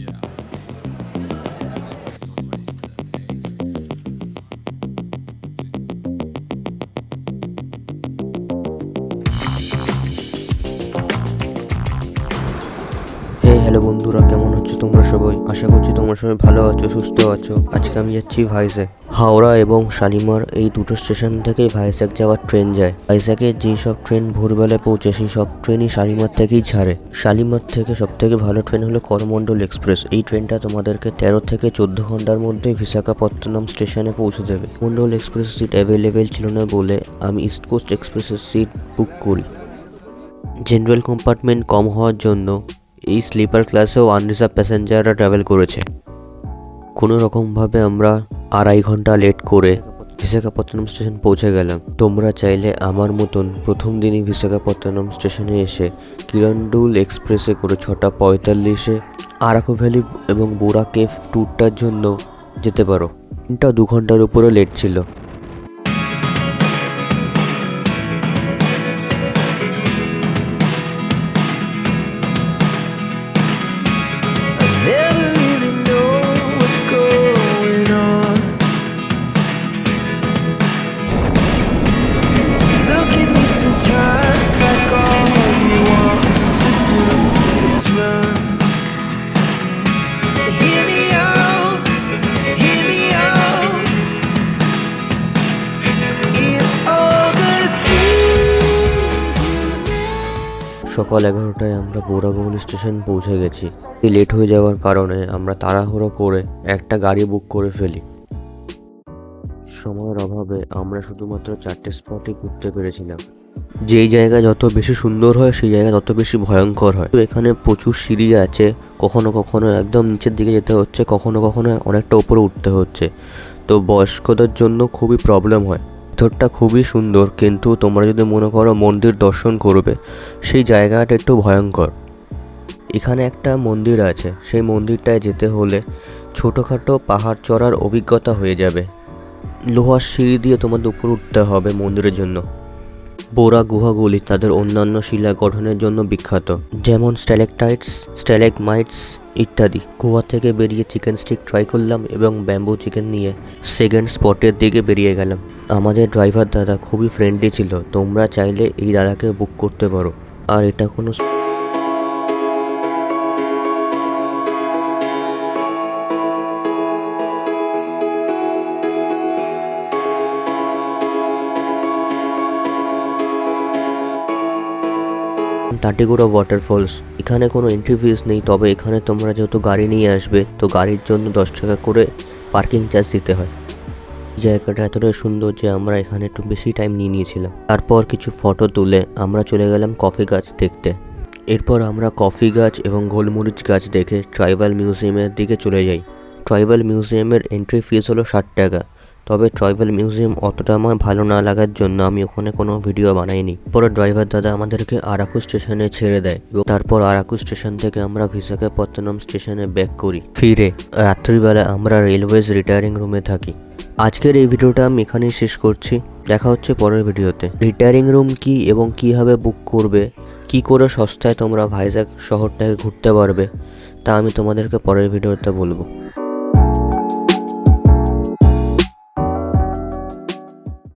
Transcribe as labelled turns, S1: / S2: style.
S1: Hello বন্ধুরা, কেমন আছো তোমরা সবাই? আশা করছি তোমরা সবাই ভালো আছো, সুস্থ আছো। আজকে আমি যাচ্ছি ভাইজ্যাক। হাওড়া এবং শালিমার এই দুটো স্টেশন থেকেই ভাইজ্যাক যাওয়ার ট্রেন যায়। ভাইজ্যাকে যেই সব ট্রেন ভোরবেলায় পৌঁছে সেই সব ট্রেনই শালিমার থেকেই ছাড়ে। শালিমার থেকে সব থেকে ভালো ট্রেন হলো করমণ্ডল এক্সপ্রেস। এই ট্রেনটা তোমাদেরকে 13 থেকে 14 ঘন্টার মধ্যে বিশাখাপত্তনম স্টেশনে পৌঁছে দেবে। করমণ্ডল এক্সপ্রেস সিট অ্যাভেলেবেল ছিল না বলে আমি ইস্ট কোস্ট এক্সপ্রেসের সিট বুক করি। জেনারেল কম্পার্টমেন্ট কম হওয়ার জন্য এই স্লিপার ক্লাসেও আনরিজার্ভ প্যাসেঞ্জাররা ট্রাভেল করেছে। কোনো রকমভাবে আমরা 2.5 ঘন্টা লেট করে বিশাখাপত্তনম স্টেশন পৌঁছে গেলাম। তোমরা চাইলে আমার মতন প্রথম দিনই বিশাখাপত্তনম স্টেশনে এসে কিরণডুল এক্সপ্রেসে করে 6:45-এ আরাকু ভ্যালি এবং বোরা কেভ ট্যুরটার জন্য যেতে পারো। ট্রেনটা 2 ঘন্টার উপরে লেট ছিল। সকাল 11টায় আমরা বোরা স্টেশন পৌঁছে গেছি। লেট হয়ে যাওয়ার কারণে আমরা তাড়াহুড়ো করে একটা গাড়ি বুক করে ফেলি। সময়ের অভাবে আমরা শুধুমাত্র 4টে স্পটই ঘুরতে পেরেছিলাম। যেই জায়গা যত বেশি সুন্দর হয় সেই জায়গা তত বেশি ভয়ঙ্কর হয়। তো এখানে প্রচুর সিঁড়ি আছে, কখনো কখনো একদম নিচের দিকে যেতে হচ্ছে, কখনো কখনো অনেকটা উপরে উঠতে হচ্ছে। তো বয়স্কদের জন্য খুবই প্রবলেম হয়। ভিতরটা খুবই সুন্দর, কিন্তু তোমরা যদি মনে করো মন্দির দর্শন করবে, সেই জায়গাটা একটু ভয়ঙ্কর। এখানে একটা মন্দির আছে, সেই মন্দিরটায় যেতে হলে ছোটোখাটো পাহাড় চড়ার অভিজ্ঞতা হয়ে যাবে। লোহার সিঁড়ি দিয়ে তোমাদের উপরে উঠতে হবে মন্দিরের জন্য। বোরা গুহাগুলি তাদের অন্যান্য শিলা গঠনের জন্য বিখ্যাত, যেমন স্ট্যালেকটাইটস, স্ট্যালেগমাইটস ইত্যাদি। গোয়া থেকে বেরিয়ে চিকেন স্টিক ট্রাই করলাম এবং ব্যাম্বু চিকেন নিয়ে সেকেন্ড স্পটের দিকে বেরিয়ে গেলাম। আমাদের ড্রাইভার দাদা খুবই ফ্রেন্ডলি ছিল, তোমরা চাইলে এই দাদাকে বুক করতে পারো। আর এটা কোনো তাটিগুড়া ওয়াটারফলস। এখানে কোনো এন্ট্রি ফিস নেই, তবে এখানে তোমরা যেহেতু গাড়ি নিয়ে আসবে তো গাড়ির জন্য 10 টাকা করে পার্কিং চার্জ দিতে হয়। জায়গাটা এতটাই সুন্দর যে আমরা এখানে একটু বেশি টাইম নিয়েছিলাম। তারপর কিছু ফটো তুলে আমরা চলে গেলাম কফি গাছ দেখতে। এরপর আমরা কফি গাছ এবং গোলমরিচ গাছ দেখে ট্রাইবাল মিউজিয়ামের দিকে চলে যাই। ট্রাইবাল মিউজিয়ামের এন্ট্রি ফিস হলো 60 টাকা। তবে ট্রাইবাল মিউজিয়াম অতটা আমার ভালো না লাগার জন্য আমি ওখানে কোনো ভিডিও বানাইনি। পরে ড্রাইভার দাদা আমাদেরকে আরাকু স্টেশনে ছেড়ে দেয় এবং তারপর আরাকু স্টেশন থেকে আমরা বিশাখাপত্তনম স্টেশনে ব্যাক করি। ফিরে রাত্রিবেলা আমরা রেলওয়েজ রিটায়ারিং রুমে থাকি। আজকের এই ভিডিওটা আমি এখানেই শেষ করছি। দেখা হচ্ছে পরের ভিডিওতে। রিটায়ারিং রুম কি এবং কীভাবে বুক করবে, কি করে সস্তায় তোমরা ভাইজ্যাক শহরটাকে ঘুরতে পারবে, তা আমি তোমাদেরকে পরের ভিডিওতে বলবো।